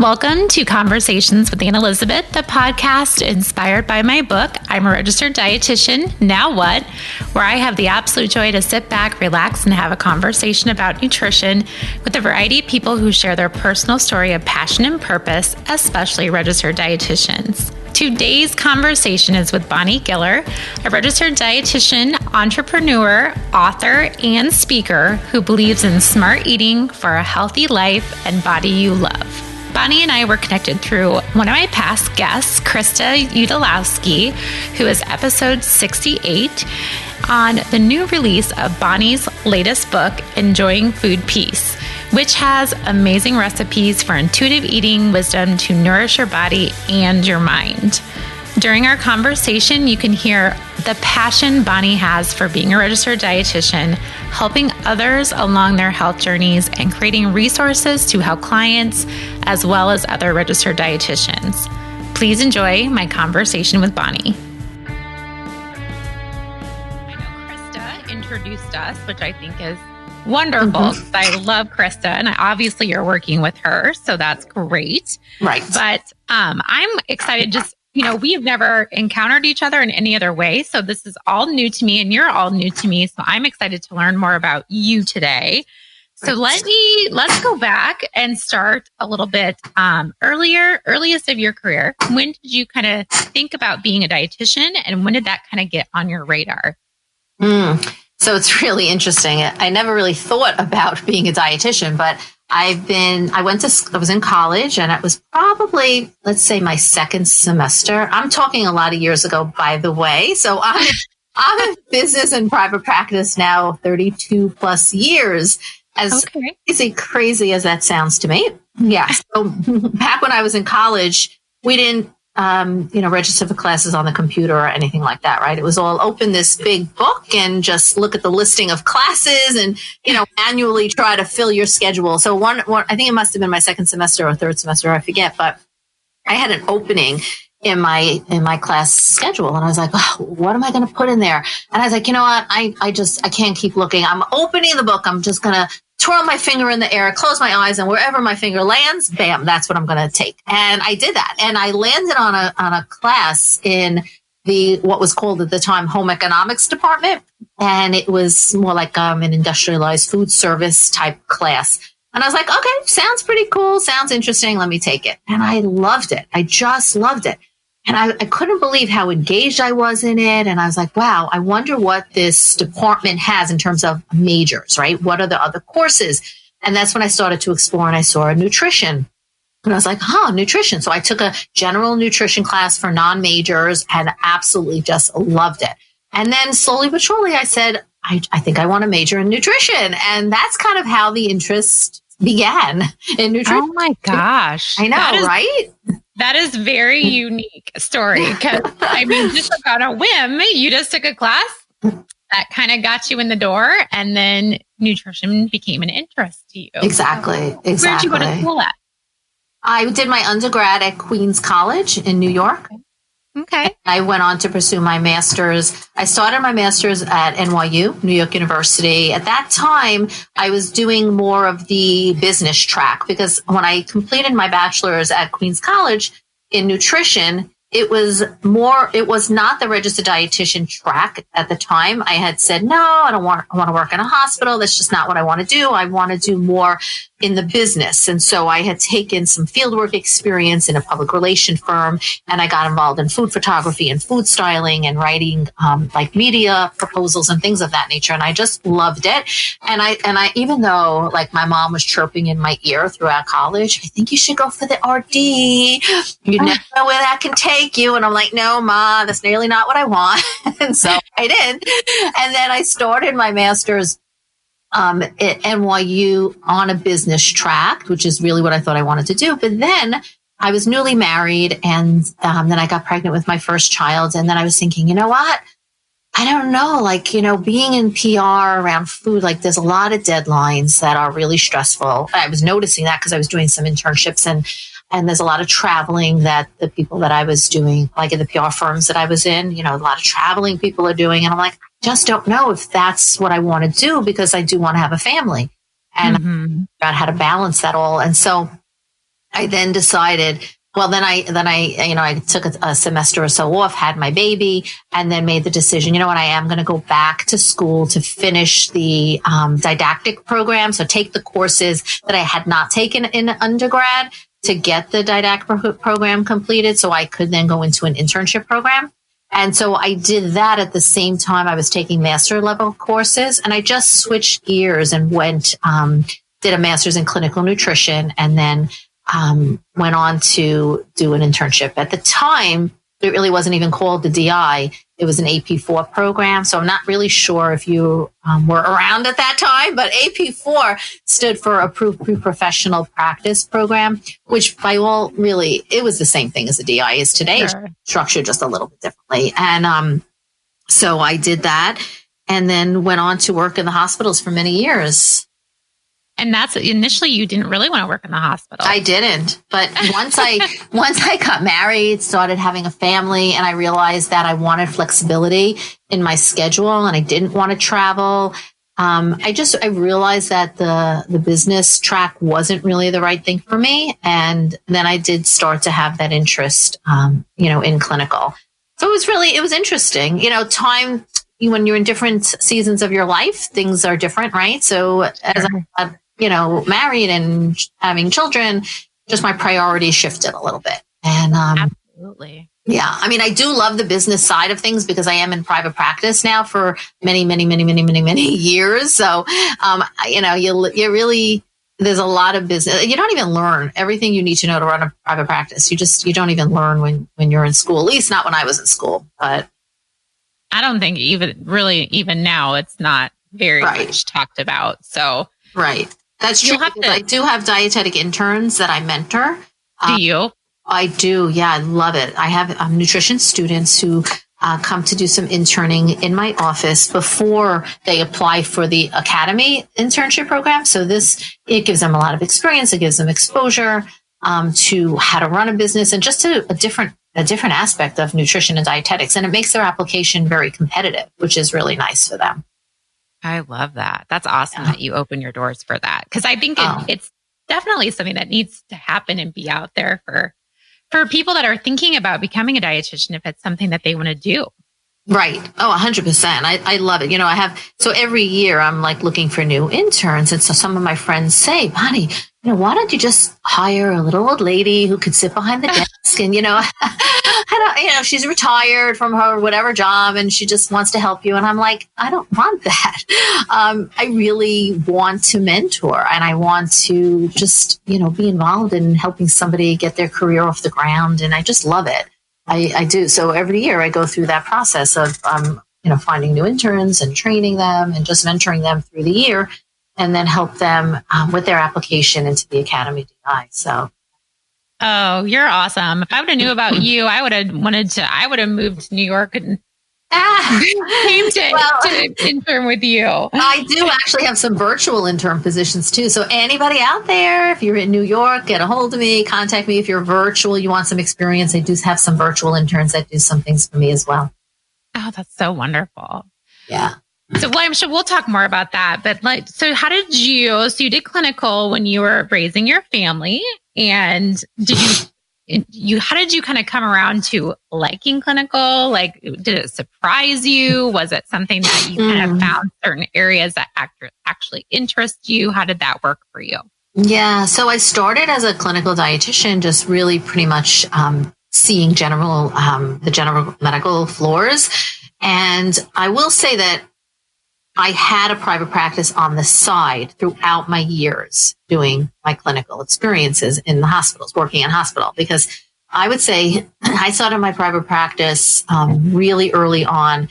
Welcome to Conversations with Aunt Elizabeth, the podcast inspired by my book, I'm a Registered Dietitian, Now What?, where I have the absolute joy to sit back, relax, and have a conversation about nutrition with a variety of people who share their personal story of passion and purpose, especially registered dietitians. Today's conversation is with Bonnie Giller, a registered dietitian, entrepreneur, author, and speaker who believes in smart eating for a healthy life and body you love. Bonnie and I were connected through one of my past guests, Krista Utalowski, who is episode 68, on the new release of Bonnie's latest book, Enjoying Food Peace, which has amazing recipes for intuitive eating wisdom to nourish your body and your mind. During our conversation, you can hear the passion Bonnie has for being a registered dietitian, helping others along their health journeys, and creating resources to help clients as well as other registered dietitians. Please enjoy my conversation with Bonnie. I know Krista introduced us, which I think is wonderful. I love Krista, and obviously you're working with her, so that's great. Right. But I'm excited. We've never encountered each other in any other way, so this is all new to me, and you're all new to me. So I'm excited to learn more about you today. So let's go back and start a little bit earliest of your career. When did you kind of think about being a dietitian, and when did that kind of get on your radar? So it's really interesting. I never really thought about being a dietitian, but I was in college, and it was probably, let's say, my second semester. I'm talking a lot of years ago, by the way. So I'm in business and private practice now, 32 plus years. As crazy as that sounds to me. Yeah. So back when I was in college, we didn't, register for classes on the computer or anything like that, right? It was all open this big book and just look at the listing of classes and, manually try to fill your schedule. So one, I think it must have been my second semester or third semester, I forget, but I had an opening in my class schedule. And I was like, oh, what am I going to put in there? And I was like, you know what? I can't keep looking. I'm opening the book. I'm just going to twirl my finger in the air, close my eyes, and wherever my finger lands, bam, that's what I'm going to take. And I did that. And I landed on a class in what was called at the time home economics department. And it was more like an industrialized food service type class. And I was like, okay, sounds pretty cool. Sounds interesting. Let me take it. And I loved it. I just loved it. And I couldn't believe how engaged I was in it. And I was like, wow, I wonder what this department has in terms of majors, right? What are the other courses? And that's when I started to explore, and I saw nutrition. And I was like, nutrition. So I took a general nutrition class for non-majors and absolutely just loved it. And then slowly but surely I said, I think I want to major in nutrition. And that's kind of how the interest began in nutrition. Oh my gosh. I know, right? That is very unique story, because just on a whim, you just took a class that kind of got you in the door, and then nutrition became an interest to you. Exactly. Where did you go to school at? I did my undergrad at Queens College in New York. Okay. I went on to pursue my master's. I started my master's at NYU, New York University. At that time, I was doing more of the business track, because when I completed my bachelor's at Queens College in nutrition, it was not the registered dietitian track at the time. I had said, no, I want to work in a hospital. That's just not what I want to do. I want to do more in the business. And so I had taken some fieldwork experience in a public relation firm, and I got involved in food photography and food styling and writing like media proposals and things of that nature. And I just loved it. And I even though like my mom was chirping in my ear throughout college, I think you should go for the RD. You never know where that can take you. And I'm like, no, Ma, that's nearly not what I want. And so I did. And then I started my master's at NYU on a business track, which is really what I thought I wanted to do. But then I was newly married, and then I got pregnant with my first child. And then I was thinking, you know what? I don't know, being in PR around food, there's a lot of deadlines that are really stressful. I was noticing that because I was doing some internships, and there's a lot of traveling that the people that I was doing, like in the PR firms that I was in, a lot of traveling people are doing. And I'm like, I just don't know if that's what I want to do, because I do want to have a family, and about how to balance that all. And so I then decided, well, then I took a semester or so off, had my baby, and then made the decision, you know what, I am going to go back to school to finish the didactic program. So take the courses that I had not taken in undergrad to get the didactic program completed so I could then go into an internship program. And so I did that at the same time I was taking master level courses, and I just switched gears and went, did a master's in clinical nutrition, and then went on to do an internship. At the time, it really wasn't even called the DI. It was an AP4 program. So I'm not really sure if you were around at that time, but AP4 stood for Approved Pre-Professional Practice Program, which by all really, it was the same thing as the DI is today, Sure. Structured just a little bit differently. And so I did that and then went on to work in the hospitals for many years. And that's initially you didn't really want to work in the hospital. I didn't. But once I got married, started having a family, and I realized that I wanted flexibility in my schedule and I didn't want to travel. I realized that the business track wasn't really the right thing for me. And then I did start to have that interest, in clinical. So it was interesting, time when you're in different seasons of your life, things are different, right? So as I married and having children, just my priorities shifted a little bit. And absolutely. Yeah. I mean, I do love the business side of things because I am in private practice now for many, many, many, many, many, many years. So, you really, there's a lot of business. You don't even learn everything you need to know to run a private practice. You don't even learn when you're in school, at least not when I was in school. But I don't think even now, it's not very right. much talked about. So, right. That's true. I do have dietetic interns that I mentor. Do you? I do. Yeah, I love it. I have nutrition students who come to do some interning in my office before they apply for the academy internship program. So it gives them a lot of experience. It gives them exposure to how to run a business and just to a different aspect of nutrition and dietetics. And it makes their application very competitive, which is really nice for them. I love that. That's awesome that you open your doors for that. Because I think it's definitely something that needs to happen and be out there for people that are thinking about becoming a dietitian if it's something that they want to do. Right. Oh, 100%. I love it. So every year I'm like looking for new interns. And so some of my friends say, Bonnie, why don't you just hire a little old lady who could sit behind the desk and, she's retired from her whatever job and she just wants to help you. And I'm like, I don't want that. I really want to mentor and I want to just, be involved in helping somebody get their career off the ground. And I just love it. I do. So every year I go through that process of, finding new interns and training them and just mentoring them through the year and then help them with their application into the Academy DI. So. Oh, you're awesome. If I would have knew about you, I would have moved to New York and came to intern with you. I do actually have some virtual intern positions too. So anybody out there, if you're in New York, get a hold of me, contact me. If you're virtual, you want some experience, I do have some virtual interns that do some things for me as well. Oh, that's so wonderful. Yeah. So I'm sure we'll talk more about that. But so you did clinical when you were raising your family, and how did you kind of come around to liking clinical? Like, did it surprise you? Was it something that you kind of found certain areas that actually interest you? How did that work for you? Yeah. So I started as a clinical dietitian, just really pretty much seeing the general medical floors. And I will say that I had a private practice on the side throughout my years doing my clinical experiences in the hospitals, working in hospital, because I would say I started my private practice really early on,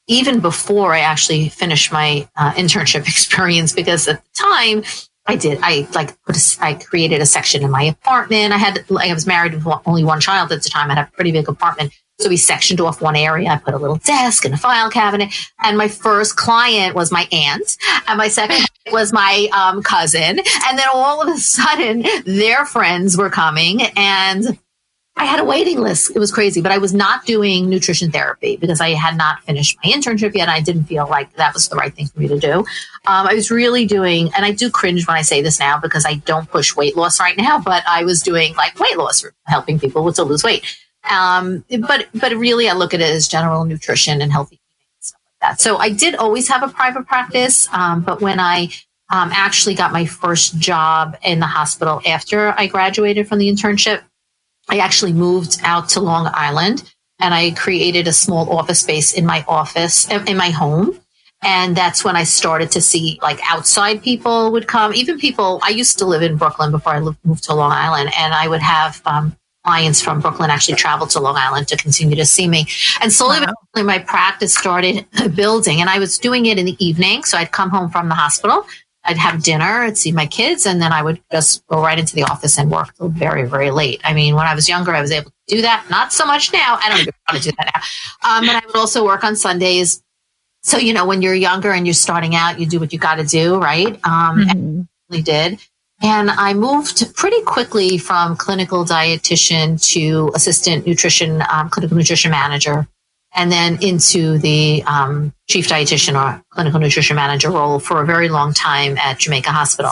even before I actually finished my internship experience, because at the time I created a section in my apartment. I was married with only one child at the time. I had a pretty big apartment. So we sectioned off one area. I put a little desk and a file cabinet. And my first client was my aunt. And my second was my cousin. And then all of a sudden, their friends were coming. And I had a waiting list. It was crazy, but I was not doing nutrition therapy because I had not finished my internship yet. I didn't feel like that was the right thing for me to do. I was really doing, and I do cringe when I say this now because I don't push weight loss right now, but I was doing like weight loss, helping people to lose weight. But really I look at it as general nutrition and healthy eating and stuff like that. So I did always have a private practice. But when I actually got my first job in the hospital after I graduated from the internship, I actually moved out to Long Island and I created a small office space in my office, in my home. And that's when I started to see like outside people would come, even people. I used to live in Brooklyn before I moved to Long Island, and I would have clients from Brooklyn actually travel to Long Island to continue to see me. And slowly my practice started building, and I was doing it in the evening. So I'd come home from the hospital, I'd have dinner, I'd see my kids, and then I would just go right into the office and work till very, very late. I mean, when I was younger, I was able to do that. Not so much now. I don't even want to do that now. And I would also work on Sundays. So, you know, when you're younger and you're starting out, you do what you got to do, right? And I really did. And I moved pretty quickly from clinical dietitian to assistant nutrition, clinical nutrition manager, and then into the chief dietitian or clinical nutrition manager role for a very long time at Jamaica Hospital,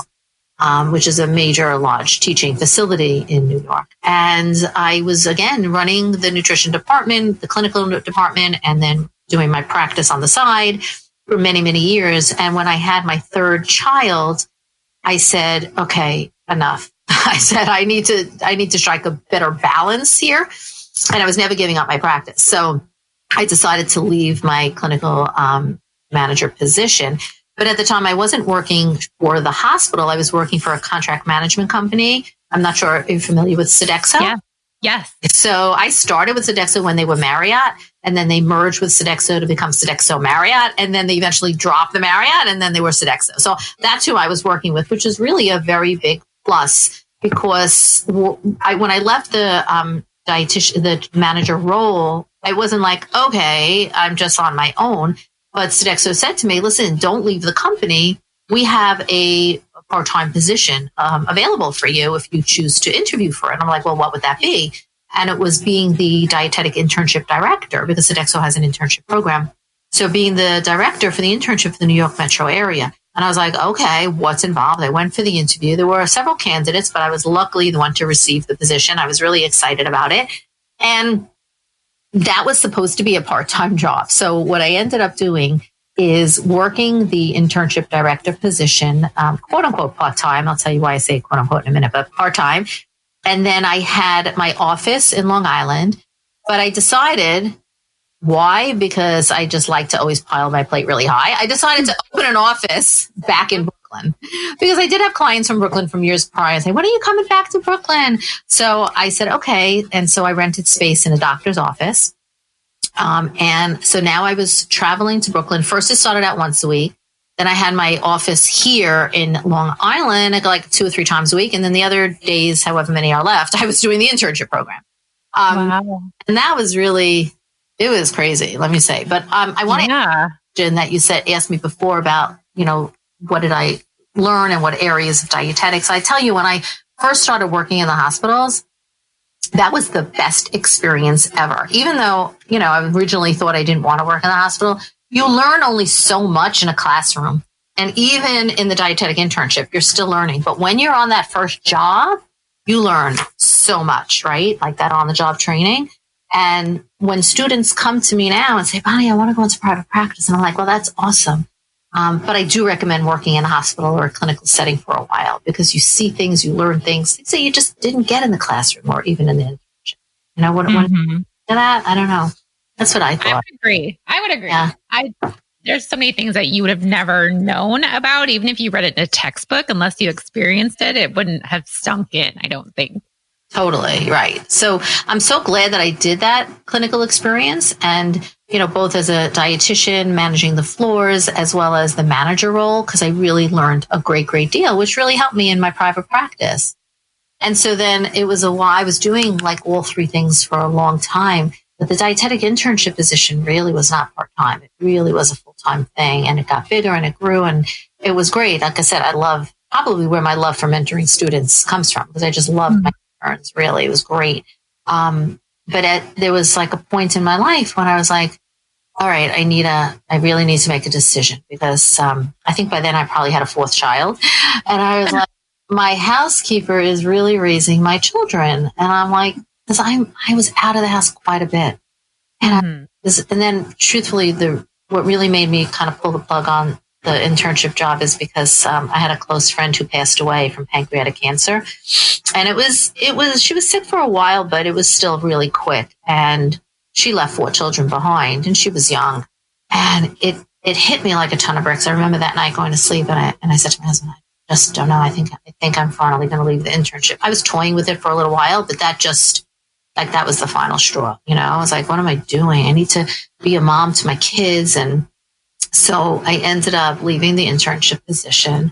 which is a major large teaching facility in New York. And I was, again, running the nutrition department, the clinical department, and then doing my practice on the side for many, many years. And when I had my third child, I said, okay, enough. I said, I need to strike a better balance here. And I was never giving up my practice. So I decided to leave my clinical manager position. But at the time, I wasn't working for the hospital. I was working for a contract management company. I'm not sure if you're familiar with Sodexo. Yeah. Yes. So I started with Sodexo when they were Marriott, and then they merged with Sodexo to become Sodexo Marriott, and then they eventually dropped the Marriott, and then they were Sodexo. So that's who I was working with, which is really a very big plus, because when I left the the manager role, I wasn't like, okay, I'm just on my own. But Sodexo said to me, listen, don't leave the company. We have a part-time position available for you if you choose to interview for it. And I'm like, well, what would that be? And it was being the dietetic internship director, because Sodexo has an internship program. So being the director for the internship for the New York metro area. And I was like, okay, what's involved? I went for the interview. There were several candidates, but I was luckily the one to receive the position. I was really excited about it. And that was supposed to be a part-time job. So what I ended up doing is working the internship director position, quote unquote part-time. I'll tell you why I say quote unquote in a minute, but part-time. And then I had my office in Long Island, but I decided, why? Because I just like to always pile my plate really high. I decided to open an office back in Brooklyn, because I did have clients from Brooklyn from years prior and say, when are you coming back to Brooklyn? So I said, okay. And so I rented space in a doctor's office. And so now I was traveling to Brooklyn. First, it started out once a week. Then I had my office here in Long Island, like 2 or 3 times a week. And then the other days, however many are left, I was doing the internship program. Wow. And that was really, it was crazy, let me say. But I want to imagine that you asked me before about, you know, what did I learn and what areas of dietetics. I tell you, when I first started working in the hospitals, that was the best experience ever. Even though, you know, I originally thought I didn't want to work in the hospital, you learn only so much in a classroom. And even in the dietetic internship, you're still learning. But when you're on that first job, you learn so much, right? Like that on-the-job training. And when students come to me now and say, Bonnie, I want to go into private practice. And I'm like, well, that's awesome. But I do recommend working in a hospital or a clinical setting for a while, because you see things, you learn things that you just didn't get in the classroom or even in the internship. You know, what that? I don't know. That's what I thought. I would agree. Yeah. There's so many things that you would have never known about, even if you read it in a textbook. Unless you experienced it, it wouldn't have sunk in, I don't think. Totally. Right. So I'm so glad that I did that clinical experience, and, you know, both as a dietitian managing the floors as well as the manager role, because I really learned a great deal, which really helped me in my private practice. And so then it was I was doing like all 3 things for a long time, but the dietetic internship position really was not part-time. It really was a full-time thing, and it got bigger and it grew, and it was great. Like I said, I love probably where my love for mentoring students comes from, because I just love my interns. Really, it was great. But there was like a point in my life when I was like, all right, I really need to make a decision, because I think by then I probably had a fourth child. And I was like, my housekeeper is really raising my children. And I'm like, because I was out of the house quite a bit. And and then truthfully, what really made me kind of pull the plug on the internship job is because I had a close friend who passed away from pancreatic cancer. And she was sick for a while, but it was still really quick. And she left 4 children behind, and she was young. And it hit me like a ton of bricks. I remember that night going to sleep, and I said to my husband, I just don't know. I think I'm finally going to leave the internship. I was toying with it for a little while, but that was the final straw. I was like, what am I doing? I need to be a mom to my kids. And so I ended up leaving the internship position.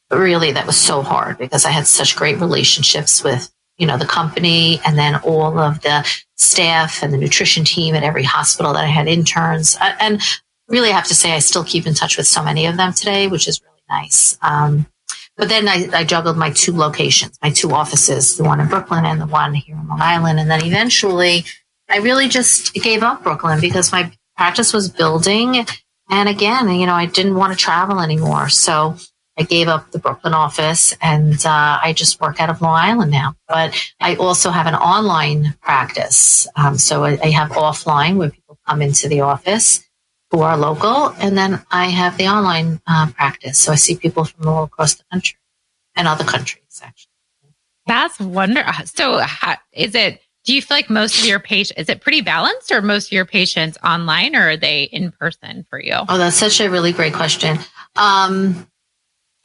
But really, that was so hard because I had such great relationships with, the company, and then all of the staff and the nutrition team at every hospital that I had interns. And really, I have to say, I still keep in touch with so many of them today, which is really nice. But then I juggled my 2 locations, my 2 offices, the one in Brooklyn and the one here in Long Island. And then eventually I really just gave up Brooklyn because my practice was building. And again, I didn't want to travel anymore. So I gave up the Brooklyn office, and I just work out of Long Island now. But I also have an online practice. So I have offline where people come into the office who are local, and then I have the online practice. So I see people from all across the country and other countries, actually. That's wonderful. So do you feel like most of your patients, is it pretty balanced, or most of your patients online, or are they in person for you? Oh, that's such a really great question.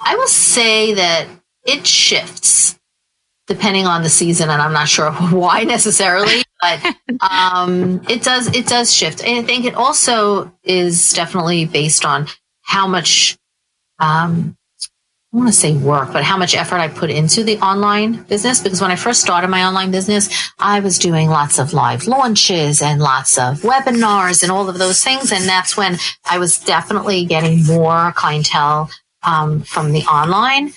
I will say that it shifts depending on the season, and I'm not sure why necessarily, but it does shift. And I think it also is definitely based on how much, I want to say work, but how much effort I put into the online business. Because when I first started my online business, I was doing lots of live launches and lots of webinars and all of those things. And that's when I was definitely getting more clientele from the online,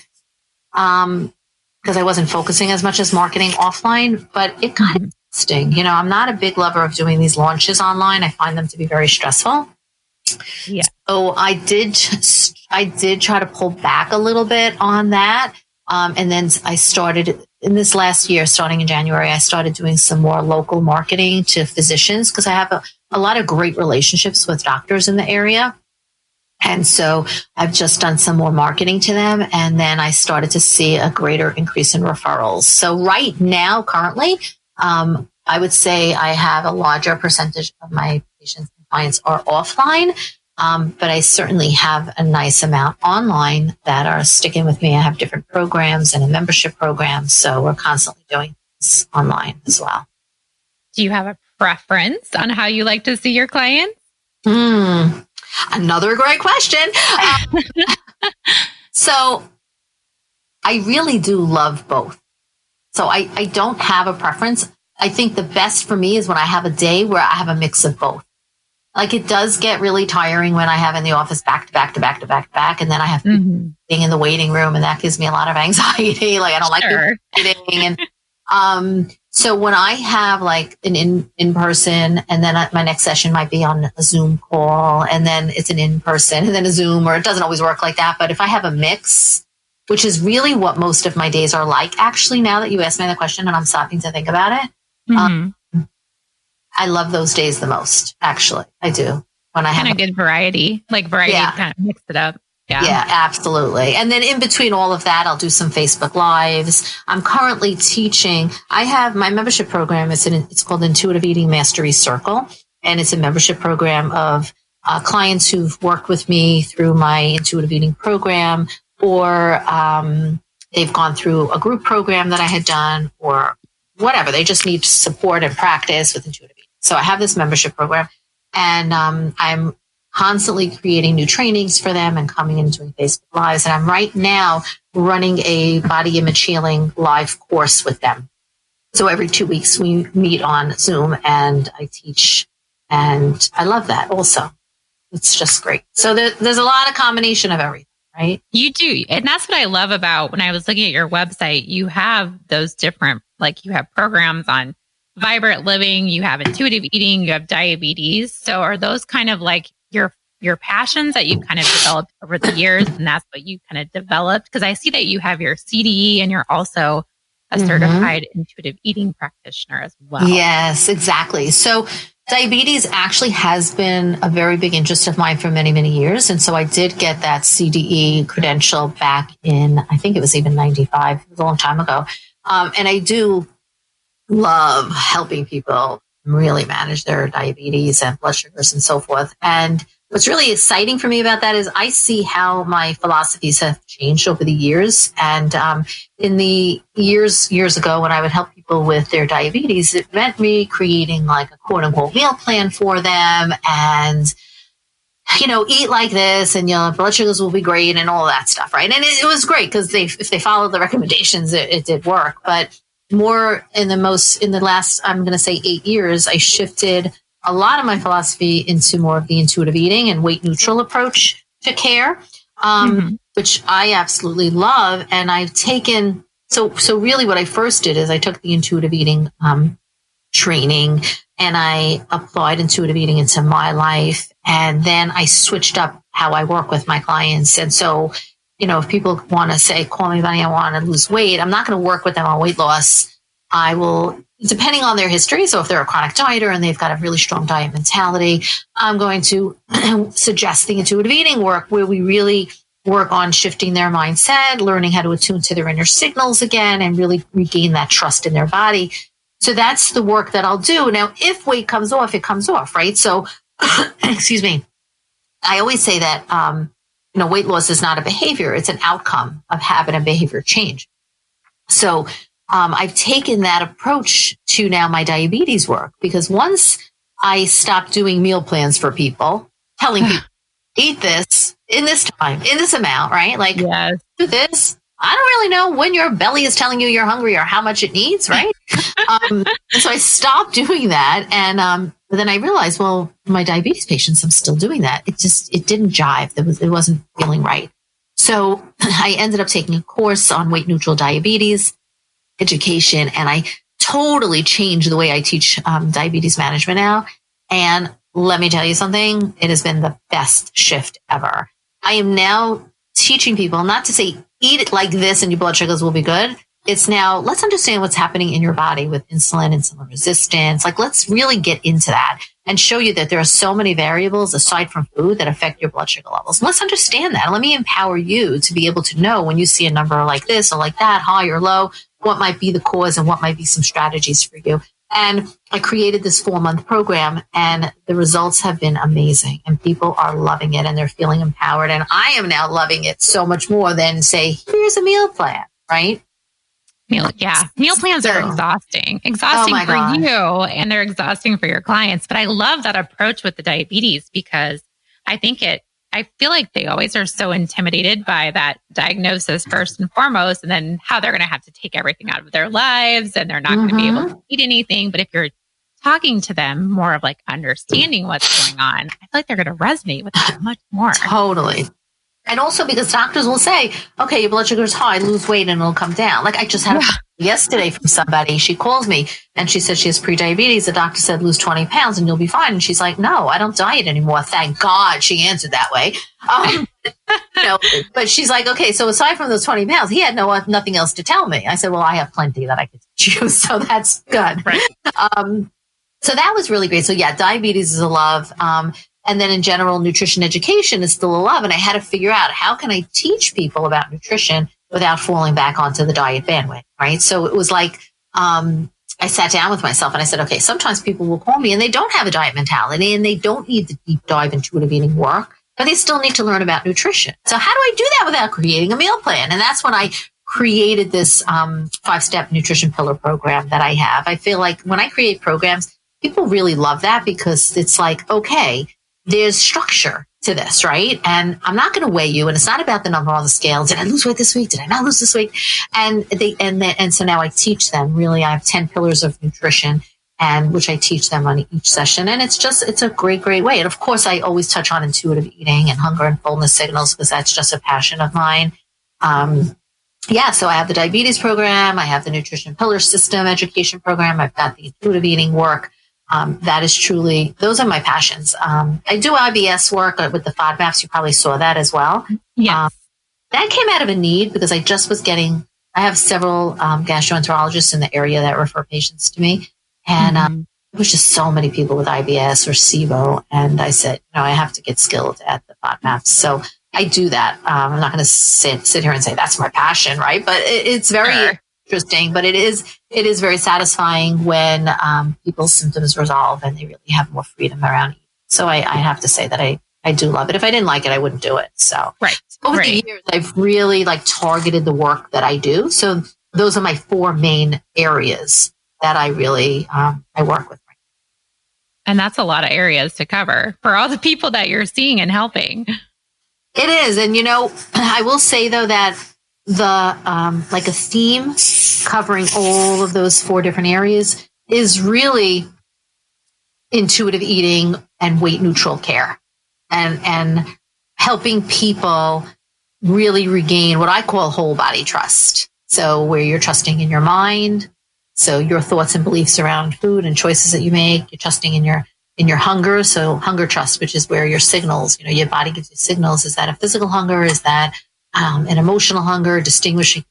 because I wasn't focusing as much as marketing offline, but it got interesting. I'm not a big lover of doing these launches online. I find them to be very stressful. Yeah. So I did try to pull back a little bit on that. And then I started in this last year, starting in January, I started doing some more local marketing to physicians, because I have a lot of great relationships with doctors in the area. And so I've just done some more marketing to them. And then I started to see a greater increase in referrals. So right now, currently, I would say I have a larger percentage of my patients and clients are offline. But I certainly have a nice amount online that are sticking with me. I have different programs and a membership program. So we're constantly doing this online as well. Do you have a preference on how you like to see your clients? Another great question. So I really do love both. So I don't have a preference. I think the best for me is when I have a day where I have a mix of both. Like, it does get really tiring when I have in the office back to back to back to back to back. And then I have being in the waiting room, and that gives me a lot of anxiety. Like, I don't like waiting. And so when I have like an in-person, and then my next session might be on a Zoom call, and then it's an in-person and then a Zoom, or it doesn't always work like that. But if I have a mix, which is really what most of my days are like, actually, now that you asked me the question and I'm stopping to think about it, I love those days the most. Actually, I do. When I have a good variety, kind of mix it up. Yeah, absolutely. And then in between all of that, I'll do some Facebook Lives. I'm currently teaching. I have my membership program. It's called Intuitive Eating Mastery Circle. And it's a membership program of clients who've worked with me through my intuitive eating program, or they've gone through a group program that I had done, or whatever. They just need support and practice with intuitive eating. So I have this membership program, and I'm constantly creating new trainings for them and coming in and doing Facebook Lives. And I'm right now running a body image healing live course with them. So every 2 weeks we meet on Zoom and I teach, and I love that also. It's just great. So there's a lot of combination of everything, right? You do. And that's what I love about when I was looking at your website. You have those different, like, you have programs on vibrant living, you have intuitive eating, you have diabetes. So are those kind of like your passions that you've kind of developed over the years, and that's what you kind of developed? Because I see that you have your CDE and you're also a certified intuitive eating practitioner as well. Yes, exactly. So diabetes actually has been a very big interest of mine for many, many years. And so I did get that CDE credential back in, I think it was even 95. It was a long time ago. And I do love helping people really manage their diabetes and blood sugars and so forth. And what's really exciting for me about that is I see how my philosophies have changed over the years. And in the years ago, when I would help people with their diabetes, it meant me creating like a quote unquote meal plan for them and, eat like this and your blood sugars will be great and all that stuff. Right. And it was great because if they followed the recommendations, it did work. But more in the last, I'm going to say 8 years, I shifted a lot of my philosophy into more of the intuitive eating and weight neutral approach to care, which I absolutely love. And I've taken, so really what I first did is I took the intuitive eating training and I applied intuitive eating into my life. And then I switched up how I work with my clients. And so, if people want to say, call me, Bonnie, I want to lose weight, I'm not going to work with them on weight loss. I will, depending on their history. So if they're a chronic dieter and they've got a really strong diet mentality, I'm going to suggest the intuitive eating work where we really work on shifting their mindset, learning how to attune to their inner signals again, and really regain that trust in their body. So that's the work that I'll do. Now, if weight comes off, it comes off, right? So, excuse me. I always say that, weight loss is not a behavior. It's an outcome of habit and behavior change. So I've taken that approach to now my diabetes work, because once I stopped doing meal plans for people, telling people, eat this in this time, in this amount, right? Like, yes. Do this. I don't really know when your belly is telling you you're hungry or how much it needs, right? And so I stopped doing that. And then I realized, well, my diabetes patients, I'm still doing that. It didn't jive. It wasn't feeling right. So I ended up taking a course on weight neutral diabetes education, and I totally changed the way I teach diabetes management now. And let me tell you something, it has been the best shift ever. I am now teaching people not to say, eat it like this and your blood sugars will be good. It's now, let's understand what's happening in your body with insulin resistance. Like, let's really get into that and show you that there are so many variables aside from food that affect your blood sugar levels. Let's understand that. Let me empower you to be able to know when you see a number like this or like that, high or low, what might be the cause and what might be some strategies for you. And I created this 4-month program, and the results have been amazing, and people are loving it and they're feeling empowered. And I am now loving it so much more than say, here's a meal plan, right? Meal plans are exhausting for you, and they're exhausting for your clients. But I love that approach with the diabetes, because I feel like they always are so intimidated by that diagnosis first and foremost, and then how they're going to have to take everything out of their lives and they're not going to be able to eat anything. But if you're talking to them more of like understanding what's going on, I feel like they're going to resonate with that much more. Totally. And also because doctors will say, okay, your blood sugar is high, lose weight and it'll come down. Like I just had a yesterday from somebody. She calls me and she said she has pre-diabetes. The doctor said, lose 20 pounds and you'll be fine. And she's like, no, I don't diet anymore. Thank God she answered that way. But she's like, okay, so aside from those 20 pounds, he had nothing else to tell me. I said, well, I have plenty that I could choose. So that's good. Right. So that was really great. So yeah, diabetes is a love. And then in general, nutrition education is still a love. And I had to figure out, how can I teach people about nutrition without falling back onto the diet bandwagon, right? So it was like, I sat down with myself and I said, okay, sometimes people will call me and they don't have a diet mentality and they don't need the deep dive intuitive eating work, but they still need to learn about nutrition. So how do I do that without creating a meal plan? And that's when I created this 5-step nutrition pillar program that I have. I feel like when I create programs, people really love that, because it's like, okay, there's structure to this, right? And I'm not going to weigh you, and it's not about the number on the scale. Did I lose weight this week? Did I not lose this week? And so now I teach them. Really, I have 10 pillars of nutrition, and which I teach them on each session. And it's a great, great way. And of course, I always touch on intuitive eating and hunger and fullness signals, because that's just a passion of mine. yeah, so I have the diabetes program. I have the nutrition pillar system education program. I've got the intuitive eating work. That is truly, those are my passions. I do IBS work with the FODMAPs. You probably saw that as well. Yes. That came out of a need because I just was I have several gastroenterologists in the area that refer patients to me. And there was just so many people with IBS or SIBO. And I said, I have to get skilled at the FODMAPs. So I do that. I'm not going to sit here and say that's my passion, right? But it's very interesting, but it is very satisfying when people's symptoms resolve and they really have more freedom around eating. So I have to say that I do love it. If I didn't like it, I wouldn't do it. So over the years, I've really targeted the work that I do. So those are my 4 main areas that I really I work with. And that's a lot of areas to cover for all the people that you're seeing and helping. It is. And, I will say, though, that the a theme covering all of those 4 different areas is really intuitive eating and weight neutral care and helping people really regain what I call whole body trust. So where you're trusting in your mind. So your thoughts and beliefs around food and choices that you make, you're trusting in your hunger. So hunger trust, which is where your signals, your body gives you signals. Is that a physical hunger? Is that an emotional hunger? Distinguishing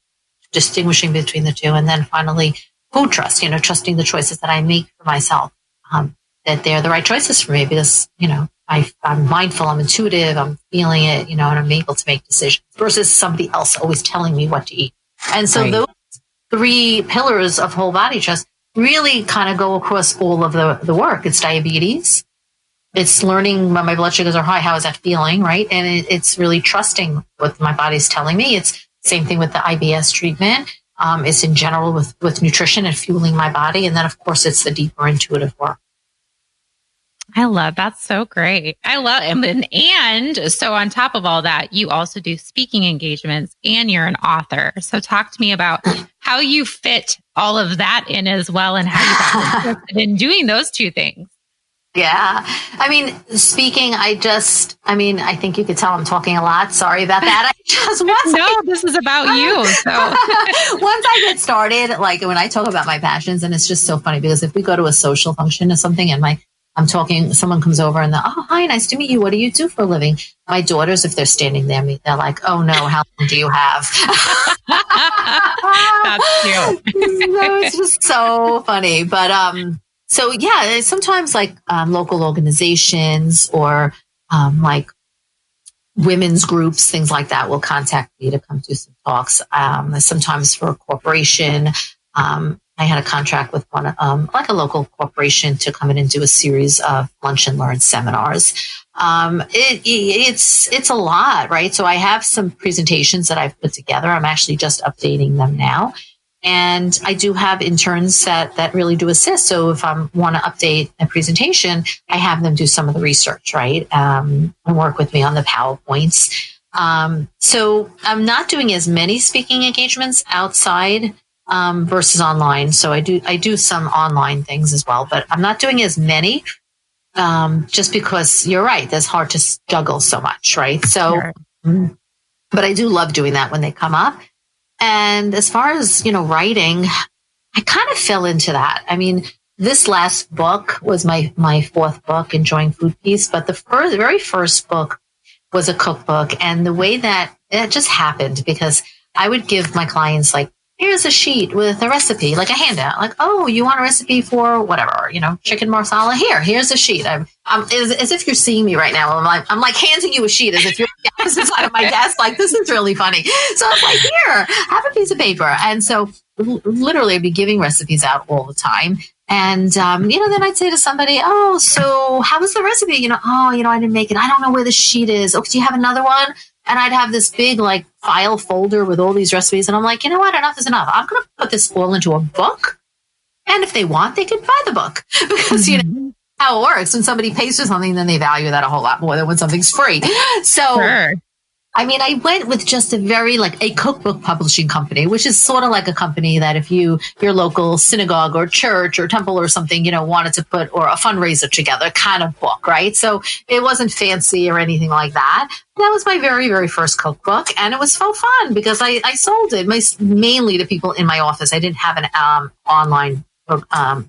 between the two. And then finally, food trust, trusting the choices that I make for myself, that they're the right choices for me because, I'm mindful, I'm intuitive, I'm feeling it, and I'm able to make decisions versus somebody else always telling me what to eat. And so those 3 pillars of whole body trust really kind of go across all of the work. It's diabetes. It's learning when my blood sugars are high, how is that feeling, right? And it's really trusting what my body's telling me. It's same thing with the IBS treatment. It's in general with nutrition and fueling my body. And then, of course, it's the deeper intuitive work. I love that's so great. I love it. And so on top of all that, you also do speaking engagements and you're an author. So talk to me about how you fit all of that in as well and how you got interested in doing those 2 things. Yeah. I mean, speaking, I think you could tell I'm talking a lot. Sorry about that. This is about you. So once I get started, when I talk about my passions, and it's just so funny because if we go to a social function or something and I'm talking, someone comes over and oh, hi, nice to meet you. What do you do for a living? My daughters, if they're standing there, they're like, oh no, how long do you have? That's cute. It's just so funny. But, so yeah, sometimes local organizations or, women's groups, things like that will contact me to come do some talks. Sometimes for a corporation, I had a contract with one, a local corporation to come in and do a series of lunch and learn seminars. It's a lot, right? So I have some presentations that I've put together. I'm actually just updating them now. And I do have interns that really do assist. So if I want to update a presentation, I have them do some of the research, right? And work with me on the PowerPoints. So I'm not doing as many speaking engagements outside versus online. So I do some online things as well, but I'm not doing as many just because you're right. That's hard to juggle so much, right? So, but I do love doing that when they come up. And as far as, writing, I kind of fell into that. I mean, this last book was my 4th book, Enjoying Food Peace, but the very first book was a cookbook. And the way that it just happened because I would give my clients here's a sheet with a recipe, a handout. Oh, you want a recipe for whatever, chicken marsala? Here's a sheet. I'm as if you're seeing me right now. I'm handing you a sheet as if you're inside of my desk. This is really funny. So I'm here, have a piece of paper. And so literally I'd be giving recipes out all the time. And, then I'd say to somebody, oh, so how was the recipe? I didn't make it. I don't know where the sheet is. Oh, do you have another one? And I'd have this big file folder with all these recipes. And I'm like, you know what? Enough is enough. I'm going to put this all into a book. And if they want, they can buy the book because, how it works. When somebody pays for something, then they value that a whole lot more than when something's free. So I mean, I went with just a cookbook publishing company, which is sort of like a company that if your local synagogue or church or temple or something, wanted to put, or a fundraiser together kind of book, right? So it wasn't fancy or anything like that. That was my very, very first cookbook. And it was so fun because I sold it mainly to people in my office. I didn't have an online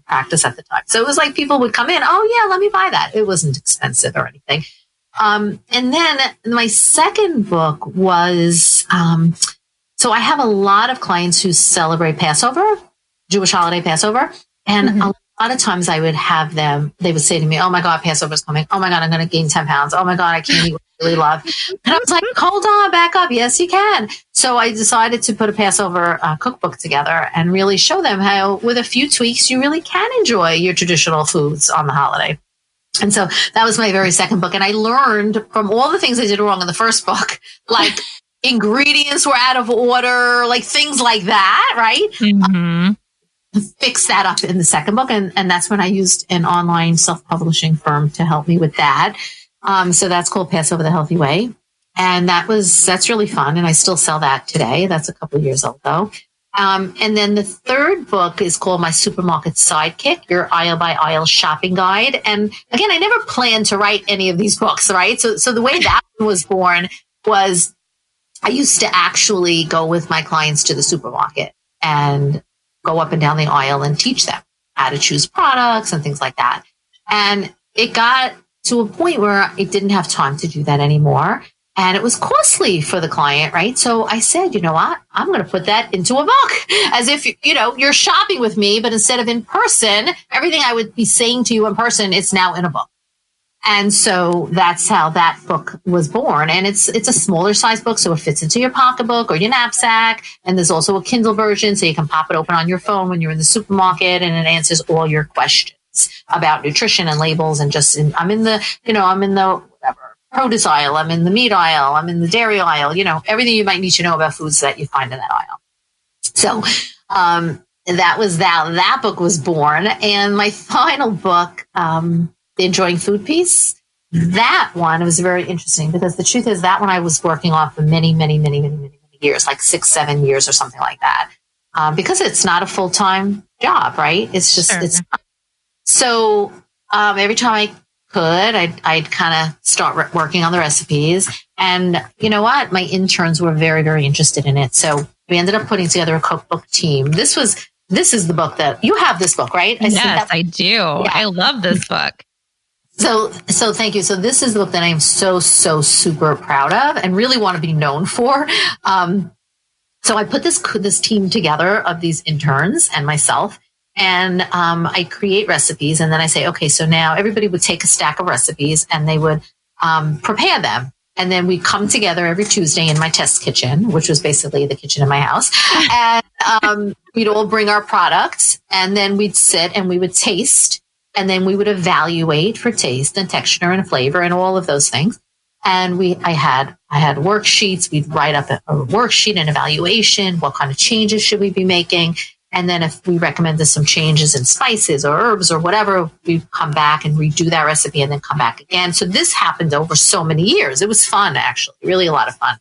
practice at the time. So it was like people would come in, oh yeah, let me buy that. It wasn't expensive or anything. And then my second book was, so I have a lot of clients who celebrate Passover, Jewish holiday Passover. And a lot of times I would have them, they would say to me, oh my God, Passover's coming. Oh my God, I'm going to gain 10 pounds. Oh my God, I can't eat what I really love. And I was like, hold on, back up. Yes, you can. So I decided to put a Passover cookbook together and really show them how with a few tweaks, you really can enjoy your traditional foods on the holiday. And so that was my very second book. And I learned from all the things I did wrong in the first book, like ingredients were out of order, like things like that, right? Mm-hmm. Fix that up in the second book. And that's when I used an online self-publishing firm to help me with that. So that's called Passover the Healthy Way. And that's really fun. And I still sell that today. That's a couple of years old though. And then the third book is called My Supermarket Sidekick, your aisle by aisle shopping guide. And again, I never planned to write any of these books, right? So the way that one was born was I used to actually go with my clients to the supermarket and go up and down the aisle and teach them how to choose products and things like that. And it got to a point where I didn't have time to do that anymore. And it was costly for the client, right? So I said, you know what? I'm going to put that into a book as if, you're shopping with me, but instead of in person, everything I would be saying to you in person, it's now in a book. And so that's how that book was born. And it's a smaller size book, so it fits into your pocketbook or your knapsack. And there's also a Kindle version, so you can pop it open on your phone when you're in the supermarket, and it answers all your questions about nutrition and labels. And I'm in the whatever. Produce aisle, I'm in the meat aisle, I'm in the dairy aisle, everything you might need to know about foods that you find in that aisle. So that book was born. And my final book, The Enjoying Food piece, that one was very interesting because the truth is that one I was working on for many, many, many, many, many, many years, like 6-7 years or something like that. Because it's not a full-time job, right? It's just, It's not. So every time I could, I'd kind of start working on the recipes. And you know what? My interns were very, very interested in it. So we ended up putting together a cookbook team. This is the book that you have this book, right? Yes, I do. Yeah. I love this book. So thank you. So this is the book that I am so super proud of and really want to be known for. So I put this team together of these interns and myself. And I create recipes, and then I say, okay, so now everybody would take a stack of recipes and they would prepare them. And then we'd come together every Tuesday in my test kitchen, which was basically the kitchen in my house. And we'd all bring our products, and then we'd sit and we would taste, and then we would evaluate for taste and texture and flavor and all of those things. And I had worksheets. We'd write up a worksheet and evaluation. What kind of changes should we be making? And then if we recommended some changes in spices or herbs or whatever, we'd come back and redo that recipe and then come back again. So this happened over so many years. It was fun, actually, really a lot of fun.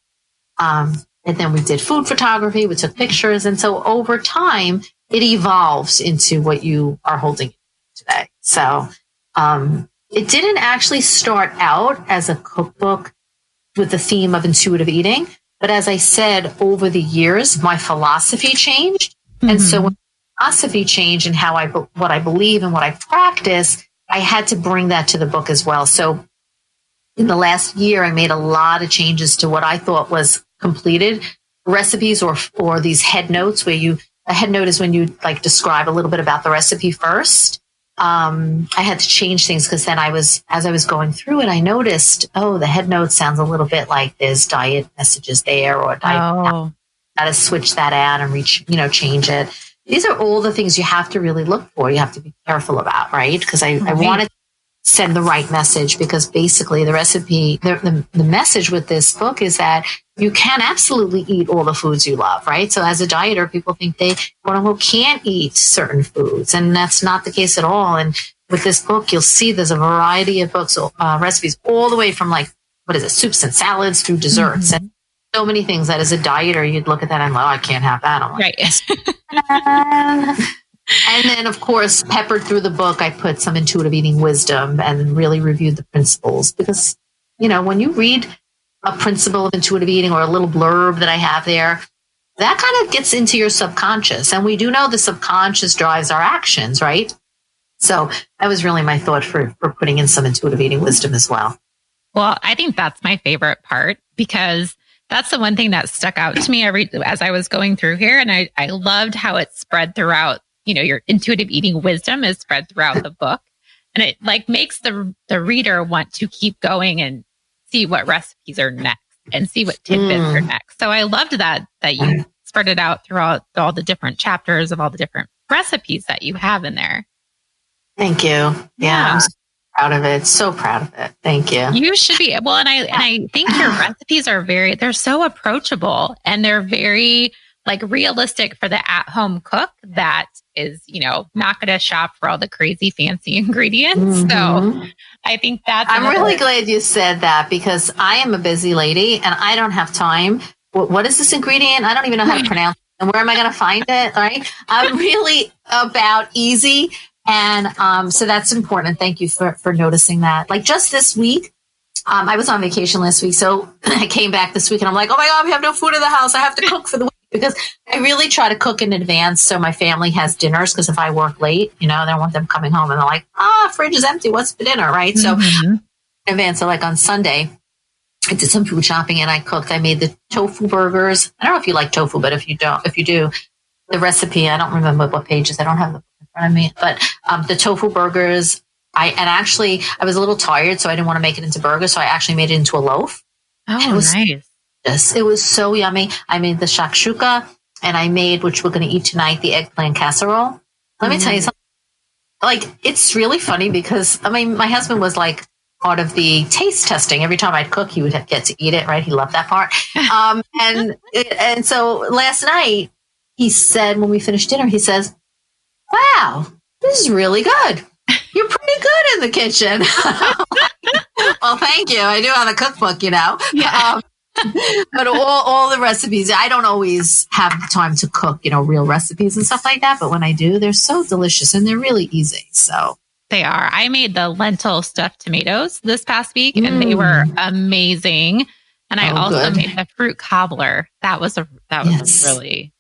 And then we did food photography. We took pictures. And so over time, it evolves into what you are holding today. So it didn't actually start out as a cookbook with the theme of intuitive eating. But as I said, over the years, my philosophy changed. And so when philosophy changed and what I believe and what I practice, I had to bring that to the book as well. So in the last year, I made a lot of changes to what I thought was completed recipes or these head notes a head note is when you describe a little bit about the recipe first. I had to change things because then as I was going through it, I noticed, the head note sounds a little bit like there's diet messages there or diet. Got to switch that out and change it. These are all the things you have to really look for. You have to be careful about, right? Because I wanted to send the right message because basically the recipe, the message with this book is that you can absolutely eat all the foods you love, right? So as a dieter, people think they quote unquote can't eat certain foods, and that's not the case at all. And with this book, you'll see there's a variety of books, recipes all the way from soups and salads through desserts. And so many things that as a dieter, you'd look at that and like, oh, I can't have that. I'm like, Right. And then, of course, peppered through the book, I put some intuitive eating wisdom and really reviewed the principles. Because, when you read a principle of intuitive eating or a little blurb that I have there, that kind of gets into your subconscious. And we do know the subconscious drives our actions, right? So that was really my thought for putting in some intuitive eating wisdom as well. Well, I think that's my favorite part because that's the one thing that stuck out to me as I was going through here. And I loved how it spread throughout, your intuitive eating wisdom is spread throughout the book. And it makes the reader want to keep going and see what recipes are next and see what tidbits are next. So I loved that you spread it out throughout all the different chapters of all the different recipes that you have in there. Thank you. Yeah. I'm so proud of it. So proud of it. Thank you. You should be. Well, and I think your recipes are they're so approachable and they're very realistic for the at-home cook that is, not going to shop for all the crazy fancy ingredients. So I think I'm really glad you said that because I am a busy lady and I don't have time. What is this ingredient? I don't even know how to pronounce it. And where am I going to find it? Right. I'm really about easy. And so that's important. Thank you for noticing that. Like just this week, I was on vacation last week. So I came back this week and I'm like, oh my God, we have no food in the house. I have to cook for the week because I really try to cook in advance. So my family has dinners because if I work late, I don't want them coming home and they're like, fridge is empty. What's for dinner? Right. So in advance. So like on Sunday, I did some food shopping and I cooked. I made the tofu burgers. I don't know if you like tofu, but if you do, the recipe, I don't remember what pages. I don't have the book in front of me, but the tofu burgers, I was a little tired, so I didn't want to make it into burgers. So I actually made it into a loaf. Oh, nice. It was so yummy. I made the shakshuka and I made, which we're going to eat tonight, the eggplant casserole. Let me tell you something. It's really funny because, my husband was part of the taste testing. Every time I'd cook, he would get to eat it, right? He loved that part. And so last night, he said, when we finished dinner, he says, wow, this is really good. You're pretty good in the kitchen. Well, thank you. I do have a cookbook, Yeah. But all the recipes, I don't always have the time to cook, real recipes and stuff like that. But when I do, they're so delicious and they're really easy. So they are. I made the lentil stuffed tomatoes this past week and they were amazing. And I also made the fruit cobbler. That was a really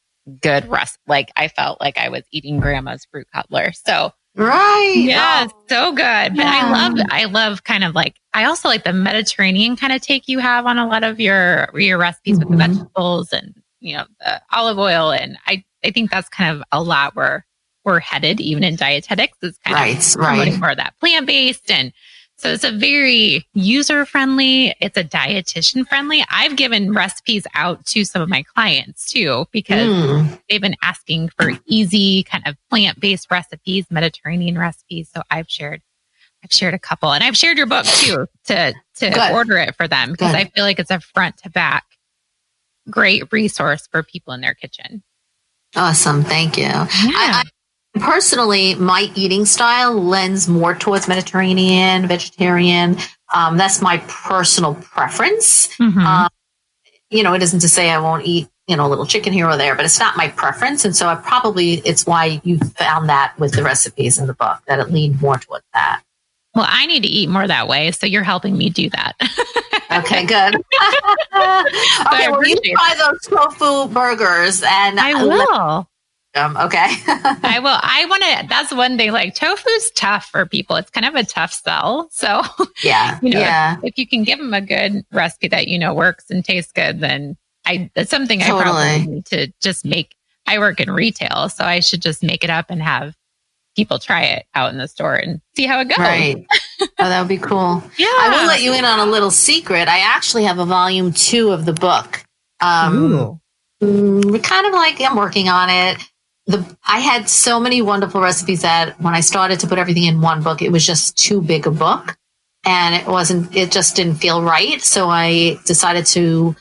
good recipe. I felt like I was eating grandma's fruit cobbler. So right. Yeah, so good. But I love kind of I also like the Mediterranean kind of take you have on a lot of your recipes with the vegetables and, the olive oil. And I think that's kind of a lot where we're headed, even in dietetics, is kind of promoting more of that plant-based. And so it's a very user-friendly, it's a dietitian-friendly. I've given recipes out to some of my clients too, because they've been asking for easy kind of plant-based recipes, Mediterranean recipes. So I've shared a couple and I've shared your book too to order it for them because I feel like it's a front to back great resource for people in their kitchen. Awesome. Thank you. Yeah. Personally, my eating style lends more towards Mediterranean, vegetarian. That's my personal preference. It isn't to say I won't eat, a little chicken here or there, but it's not my preference. And so it's why you found that with the recipes in the book, that it leaned more towards that. Well, I need to eat more that way. So you're helping me do that. Okay, good. Okay, well, you try those tofu burgers and I will. Okay. I will. That's one thing. Tofu's tough for people. It's kind of a tough sell. So yeah, if you can give them a good recipe that, works and tastes good, then that's something I probably need to just make. I work in retail, so I should just make it up and have people try it out in the store and see how it goes. Right. Oh, that would be cool. Yeah. I will let you in on a little secret. I actually have a volume 2 of the book. Kind of I'm working on it. I had so many wonderful recipes that when I started to put everything in one book, it was just too big a book and it just didn't feel right. So I decided to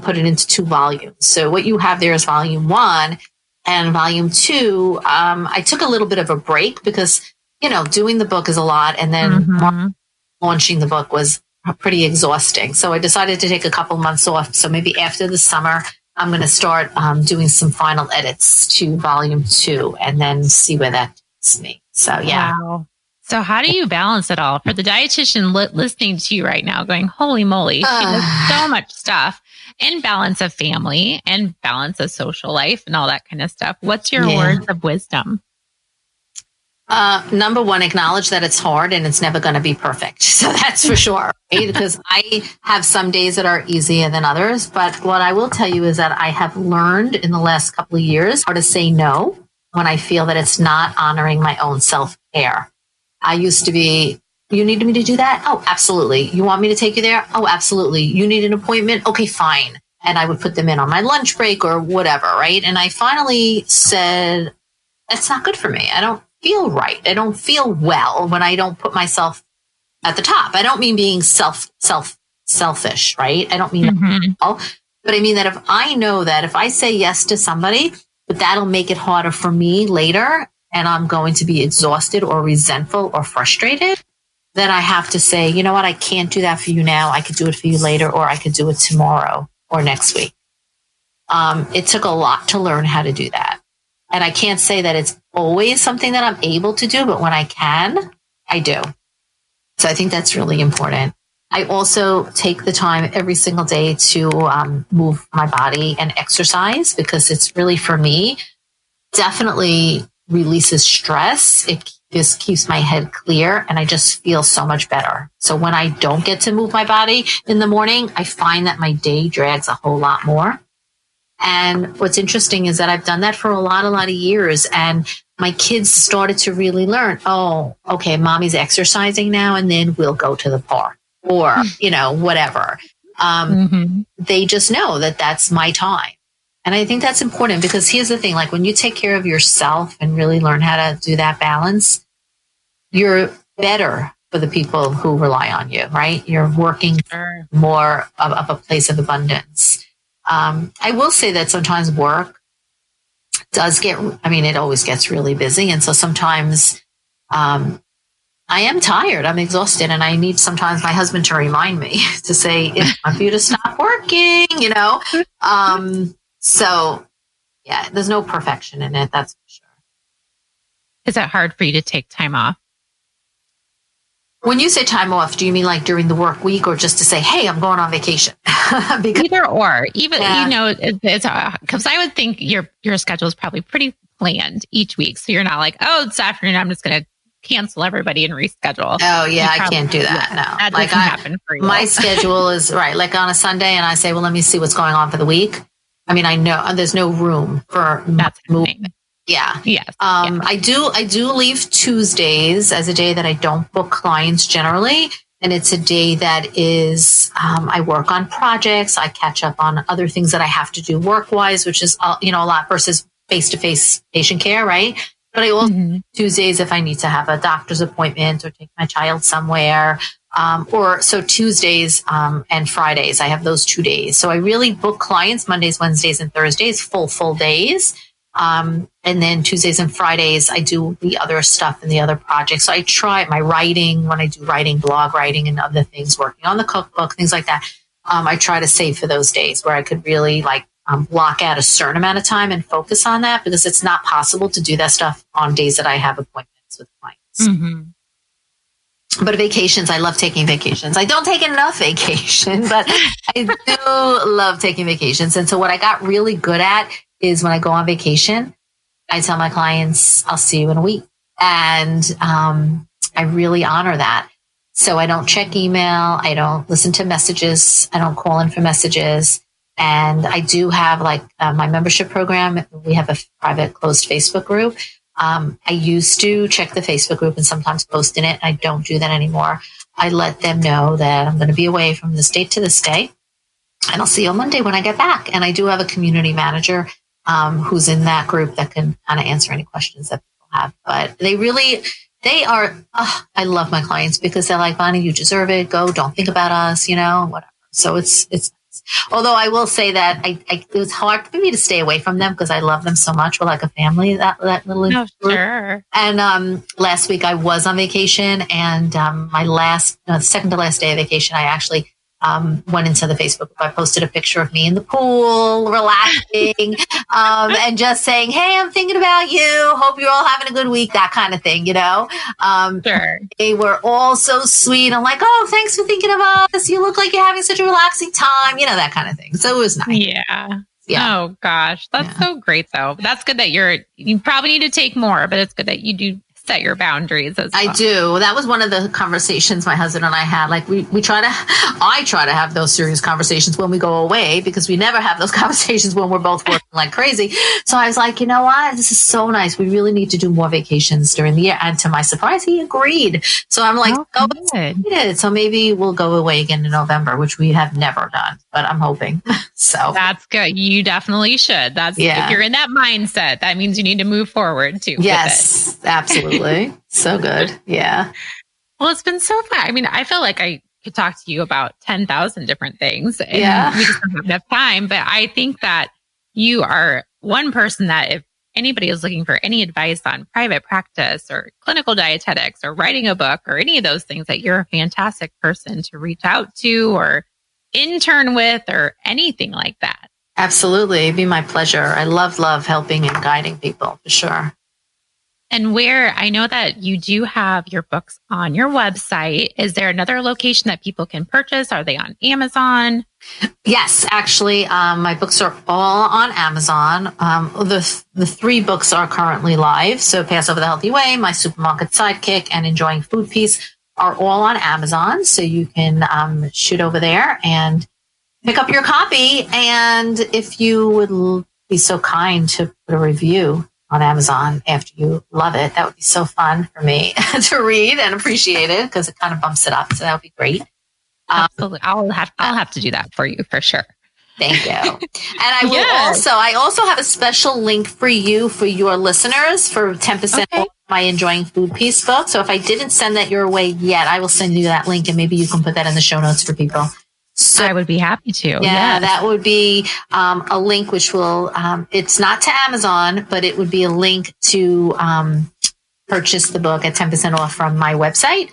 put it into 2 volumes. So what you have there is volume 1 and volume 2. I took a little bit of a break because, doing the book is a lot. And then launching the book was pretty exhausting. So I decided to take a couple months off. So maybe after the summer, I'm going to start doing some final edits to volume 2 and then see where that takes me. So, yeah. Wow. So how do you balance it all? For the dietitian listening to you right now going, holy moly, she does so much stuff, and balance of family and balance of social life and all that kind of stuff. What's your words of wisdom? Number one, acknowledge that it's hard and it's never going to be perfect. So that's for sure, right? Because I have some days that are easier than others. But what I will tell you is that I have learned in the last couple of years how to say no when I feel that it's not honoring my own self-care. I used to be, you need me to do that? Oh, absolutely. You want me to take you there? Oh, absolutely. You need an appointment? Okay, fine. And I would put them in on my lunch break or whatever, right? And I finally said, that's not good for me. I don't feel right. I don't feel well when I don't put myself at the top. I don't mean being selfish, right? I don't mean that at all. But I mean that if I know that if I say yes to somebody, but that'll make it harder for me later, and I'm going to be exhausted or resentful or frustrated, then I have to say, you know what, I can't do that for you now. I could do it for you later, or I could do it tomorrow or next week. It took a lot to learn how to do that. And I can't say that it's always something that I'm able to do, but when I can, I do. So I think that's really important. I also take the time every single day to move my body and exercise, because it's really, for me, definitely releases stress. It just keeps my head clear, and I just feel so much better. So when I don't get to move my body in the morning, I find that my day drags a whole lot more. And what's interesting is that I've done that for a lot of years, and my kids started to really learn, oh, okay, mommy's exercising now, and then we'll go to the park or, whatever. They just know that that's my time. And I think that's important, because here's the thing, like when you take care of yourself and really learn how to do that balance, you're better for the people who rely on you, right? You're working more of a place of abundance. I will say that sometimes work does it always gets really busy. And so sometimes I am tired, I'm exhausted, and I need sometimes my husband to remind me to say, it's time for you to stop working, So, yeah, there's no perfection in it, that's for sure. Is it hard for you to take time off? When you say time off, do you mean like during the work week, or just to say, hey, I'm going on vacation? Either or. Even, it's because I would think your schedule is probably pretty planned each week. So you're not like, oh, it's afternoon, I'm just going to cancel everybody and reschedule. Oh, yeah, I can't do that. No. That doesn't happen for you. My schedule is, right, like on a Sunday, and I say, well, let me see what's going on for the week. I mean, I know there's no room for moving. Yeah. Yes. I do leave Tuesdays as a day that I don't book clients generally. And it's a day that is, I work on projects. I catch up on other things that I have to do work-wise, which is, a lot versus face-to-face patient care, right? But I also Tuesdays if I need to have a doctor's appointment or take my child somewhere. So Tuesdays and Fridays, I have those 2 days. So I really book clients Mondays, Wednesdays, and Thursdays, full days. And then Tuesdays and Fridays, I do the other stuff and the other projects. So I try my writing, when I do writing, blog writing and other things, working on the cookbook, things like that. I try to save for those days where I could really block out a certain amount of time and focus on that, because it's not possible to do that stuff on days that I have appointments with clients. But vacations, I love taking vacations. I don't take enough vacation, but I do love taking vacations. And so what I got really good at is when I go on vacation, I tell my clients, I'll see you in a week. And I really honor that. So I don't check email. I don't listen to messages. I don't call in for messages. And I do have my membership program. We have a private closed Facebook group. I used to check the Facebook group and sometimes post in it. I don't do that anymore. I let them know that I'm going to be away from this date to this day, and I'll see you on Monday when I get back. And I do have a community manager who's in that group that can kind of answer any questions that people have. But they are, I love my clients because they're like, Bonnie, you deserve it. Go, don't think about us, whatever. So it's Although I will say that it was hard for me to stay away from them because I love them so much. We're like a family, that little group. Sure. And last week I was on vacation, and my second to last day of vacation, I actually went into the Facebook group. I posted a picture of me in the pool, relaxing, and just saying, "Hey, I'm thinking about you. Hope you're all having a good week." That kind of thing, Sure. They were all so sweet. I'm like, "Oh, thanks for thinking of us. You look like you're having such a relaxing time." That kind of thing. So it was nice. Yeah. Oh gosh, that's so great though. That's good that you probably need to take more, but it's good that you do set your boundaries as well. I do. That was one of the conversations my husband and I had. Like I try to have those serious conversations when we go away, because we never have those conversations when we're both working like crazy. So I was like, you know what? This is so nice. We really need to do more vacations during the year. And to my surprise, he agreed. So I'm like, good. So maybe we'll go away again in November, which we have never done, but I'm hoping. So that's good. You definitely should. If you're in that mindset, that means you need to move forward too. Yes, absolutely. So good. Yeah. Well, it's been so fun. I mean, I feel like I could talk to you about 10,000 different things. And we just don't have enough time. But I think that you are one person that if anybody is looking for any advice on private practice or clinical dietetics or writing a book or any of those things, that you're a fantastic person to reach out to or intern with or anything like that. Absolutely. It'd be my pleasure. I love helping and guiding people for sure. And where I know that you do have your books on your website, is there another location that people can purchase? Are they on Amazon? Yes, actually, my books are all on Amazon. The 3 books are currently live. So Pass Over the Healthy Way, My Supermarket Sidekick, and Enjoying Food Peace are all on Amazon. So you can shoot over there and pick up your copy. And if you would be so kind to put a review on Amazon after you love it, that would be so fun for me to read and appreciate it, because it kind of bumps it up. So that would be great. Absolutely. I'll have to do that for you for sure. Thank you. And I also have a special link for you, for your listeners, for 10% off my Enjoying Food Peace book. So if I didn't send that your way yet, I will send you that link, and maybe you can put that in the show notes for people. So I would be happy to. Yeah, that would be a link which will, it's not to Amazon, but it would be a link to purchase the book at 10% off from my website.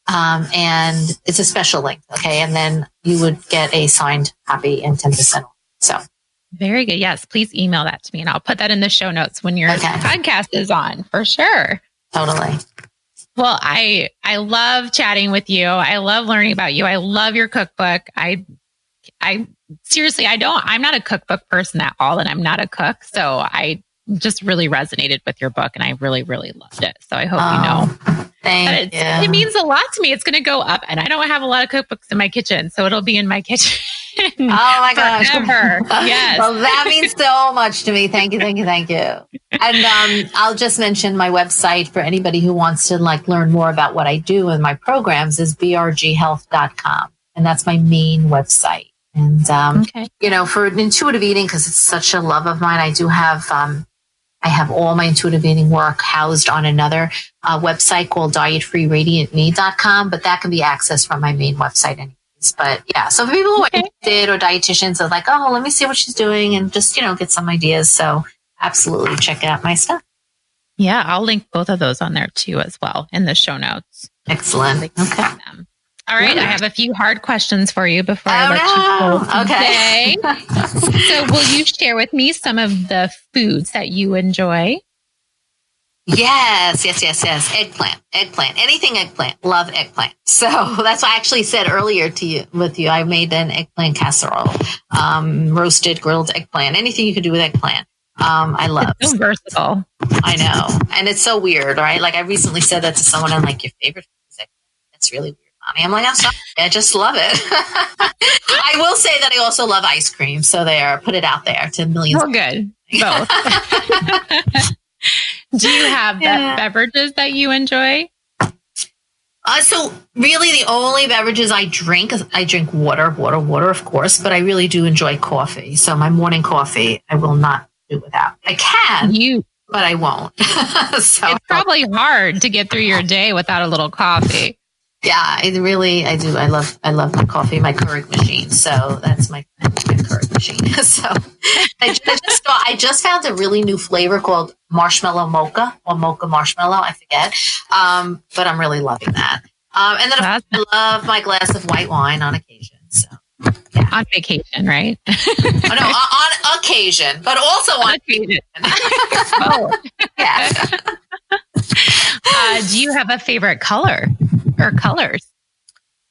And it's a special link. Okay. And then you would get a signed copy and 10% off. So very good. Yes. Please email that to me, and I'll put that in the show notes when your podcast is on, for sure. Totally. Well, I love chatting with you. I love learning about you. I love your cookbook. I seriously, I'm not a cookbook person at all, and I'm not a cook. So I just really resonated with your book, and I really, really loved it. So I hope you know. Thank you. It means a lot to me. It's going to go up, and I don't have a lot of cookbooks in my kitchen, so it'll be in my kitchen. Oh my gosh. Forever. Yes. Well, that means so much to me. Thank you. And I'll just mention my website for anybody who wants to learn more about what I do in my programs is brghealth.com. And that's my main website. And, for intuitive eating, because it's such a love of mine, I do have, I have all my intuitive eating work housed on another website called dietfreeradiantme.com, but that can be accessed from my main website anyways. But yeah, so for people who are interested, or dietitians are like, oh, let me see what she's doing and just, get some ideas. So absolutely check out my stuff. Yeah, I'll link both of those on there too as well in the show notes. Excellent. Okay. All right, I have a few hard questions for you before I let you go today. Okay. So will you share with me some of the foods that you enjoy? Yes. Eggplant. Anything eggplant. Love eggplant. So that's why I actually said earlier with you, I made an eggplant casserole, roasted, grilled eggplant, anything you could do with eggplant. I love. It's so versatile. I know. And it's so weird, right? Like I recently said that to someone, and your favorite food is eggplant. That's really weird, Mommy. I'm like, I'm sorry. I just love it. I will say that I also love ice cream. So put it out there to millions. Oh, good. Both. Do you have beverages that you enjoy? So really the only beverages I drink water, of course, but I really do enjoy coffee. So my morning coffee, I will not do without. I can, but I won't. So it's probably hard to get through your day without a little coffee. Yeah, I do. I love my coffee, my Keurig machine. So that's my Keurig machine. So I just found a really new flavor called marshmallow mocha or mocha marshmallow. I forget. But I'm really loving that. And then I love my glass of white wine on occasion. So yeah. On vacation, right? Oh, no, on occasion, but also on occasion. Oh. Yeah. Do you have a favorite color or colors?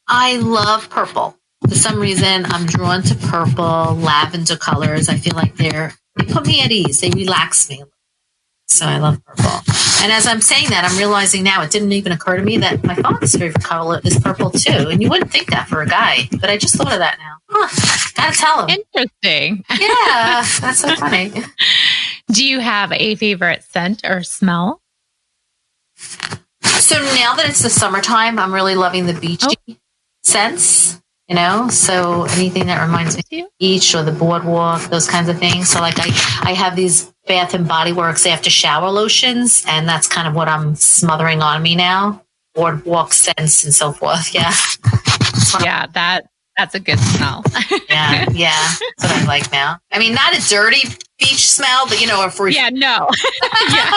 I love purple. For some reason, I'm drawn to purple, lavender colors. I feel like they put me at ease. They relax me. So I love purple. And as I'm saying that, I'm realizing now it didn't even occur to me that my father's favorite color is purple too. And you wouldn't think that for a guy, but I just thought of that now. Gotta tell him. Interesting. Yeah, that's so funny. Do you have a favorite scent or smell? So now that it's the summertime, I'm really loving the beachy scents, so anything that reminds me of the beach or the boardwalk, those kinds of things. So like I have these Bath and Body Works after shower lotions, and that's kind of what I'm smothering on me now. Boardwalk scents and so forth. Yeah. Yeah, that's a good smell. Yeah. That's what I like now. I mean, not a dirty beach smell, but a free. Yeah, no. Yeah.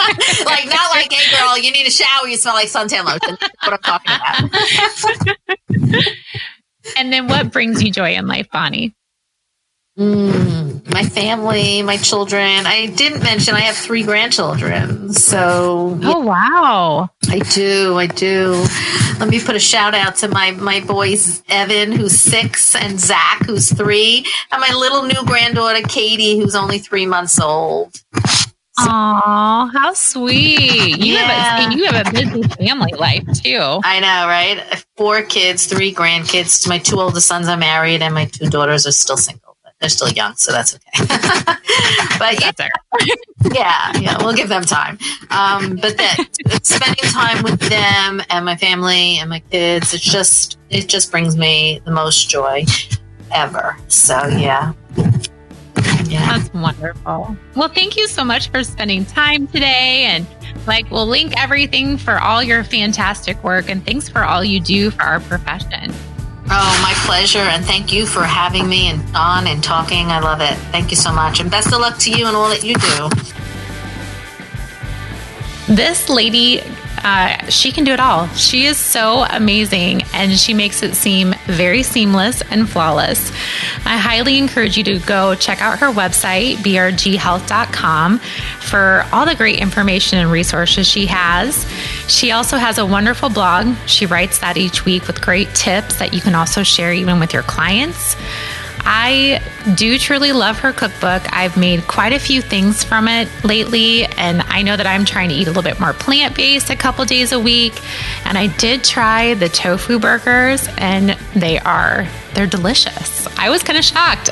Like, not like, hey girl, you need a shower, you smell like suntan lotion. That's what I'm talking about. And then what brings you joy in life, Bonnie? My family, my children. I didn't mention I have 3 grandchildren. So oh wow. I do. Let me put a shout out to my boys, Evan, who's 6, and Zach, who's 3, and my little new granddaughter, Katie, who's only 3 months old. Aw, how sweet. You have a busy family life too. I know, right? 4 kids, 3 grandkids. My 2 oldest sons are married, and my 2 daughters are still single. They're still young, so that's okay. But yeah, we'll give them time. But spending time with them and my family and my kids, it just brings me the most joy ever. So yeah. That's wonderful. Well, thank you so much for spending time today. And we'll link everything for all your fantastic work, and thanks for all you do for our profession. Oh, my pleasure. And thank you for having me on and talking. I love it. Thank you so much. And best of luck to you and all that you do. This lady, she can do it all. She is so amazing, and she makes it seem very seamless and flawless. I highly encourage you to go check out her website, brghealth.com, for all the great information and resources she has. She also has a wonderful blog. She writes that each week with great tips that you can also share even with your clients. I do truly love her cookbook. I've made quite a few things from it lately, and I know that I'm trying to eat a little bit more plant-based a couple days a week. And I did try the tofu burgers, and they're delicious. I was kind of shocked.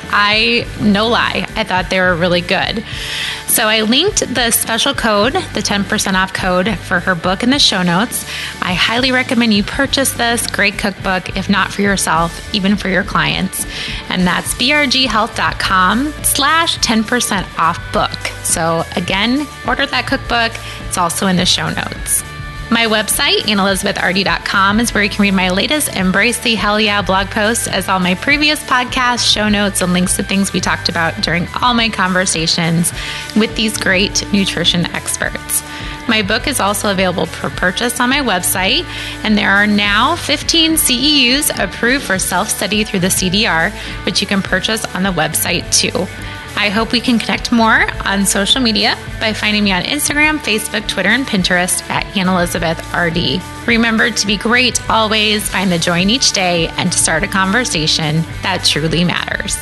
No lie, I thought they were really good. So I linked the special code, the 10% off code for her book in the show notes. I highly recommend you purchase this great cookbook, if not for yourself, even for your clients. And that's brghealth.com/10% off book. So again, order that cookbook. It's also in the show notes. My website, AnnElizabethRD.com, is where you can read my latest Embrace the Hell Yeah blog posts, as all my previous podcasts, show notes, and links to things we talked about during all my conversations with these great nutrition experts. My book is also available for purchase on my website, and there are now 15 CEUs approved for self-study through the CDR, which you can purchase on the website too. I hope we can connect more on social media by finding me on Instagram, Facebook, Twitter, and Pinterest at AnnElizabethRD. Remember to be great always, find the joy in each day, and to start a conversation that truly matters.